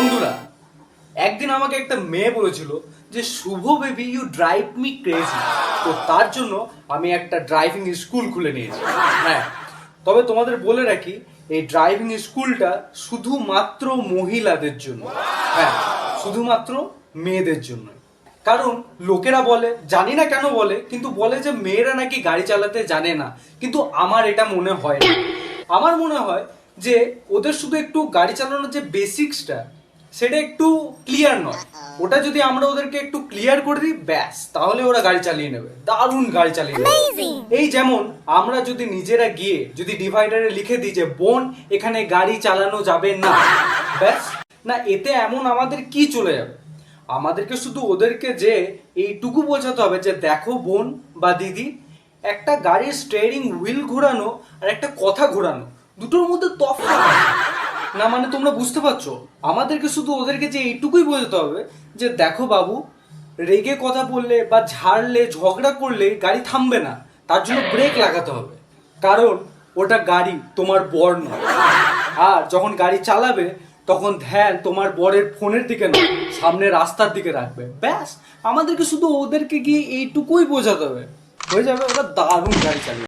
বন্ধুরা, একদিন আমাকে একটা মেয়ে বলেছিল যে Shubho baby you drive me crazy. তো তার জন্য আমি একটা ড্রাইভিং স্কুল খুলে নিয়েছি। হ্যাঁ, তবে তোমাদের বলে রাখি, এই ড্রাইভিং স্কুলটা শুধুমাত্র মহিলাদের জন্য। হ্যাঁ, শুধুমাত্র মেয়েদের জন্য। কারণ লোকেরা বলে, জানি না কেন বলে, কিন্তু বলে যে মেয়েরা নাকি গাড়ি চালাতে জানে না। কিন্তু আমার এটা মনে হয় না। আমার মনে হয় যে ওদের শুধু একটু গাড়ি চালানোর যে বেসিক্সটা সেটা একটু ক্লিয়ার নয়। ওটা যদি আমরা ওদেরকে একটু ক্লিয়ার করে দিই, ব্যাস, তাহলে ওরা গাড়ি চালিয়ে নেবে, দারুণ গাড়ি চালিয়ে নেবে। এই যেমন আমরা যদি নিজেরা গিয়ে যদি ডিভাইডারে লিখে দিই যে বোন এখানে গাড়ি চালানো যাবে না, ব্যাস, না এতে এমন আমাদের কি চলে যাবে? আমাদেরকে শুধু ওদেরকে যে এইটুকু বোঝাতে হবে যে দেখো বোন বা দিদি, একটা গাড়ির স্টিয়ারিং হুইল ঘোরানো আর একটা কথা ঘোরানো দুটোর মধ্যে তফাৎ আছে। না মানে তোমরা বুঝতে পারছো? আমাদেরকে শুধু ওদেরকে যে এইটুকুই বোঝাতে হবে যে দেখো বাবু, রেগে কথা বললে বা ঝাড়লে ঝগড়া করলে গাড়ি থামবে না, তার জন্য ব্রেক লাগাতে হবে। কারণ ওটা গাড়ি, তোমার বর নয়। আর যখন গাড়ি চালাবে তখন ধ্যান তোমার বরের ফোনের দিকে নয়, সামনে রাস্তার দিকে রাখবে। ব্যাস, আমাদেরকে শুধু ওদেরকে গিয়ে এইটুকুই বোঝাতে হবে, হয়ে যাবে, ওরা দারুণ গাড়ি চালাবে।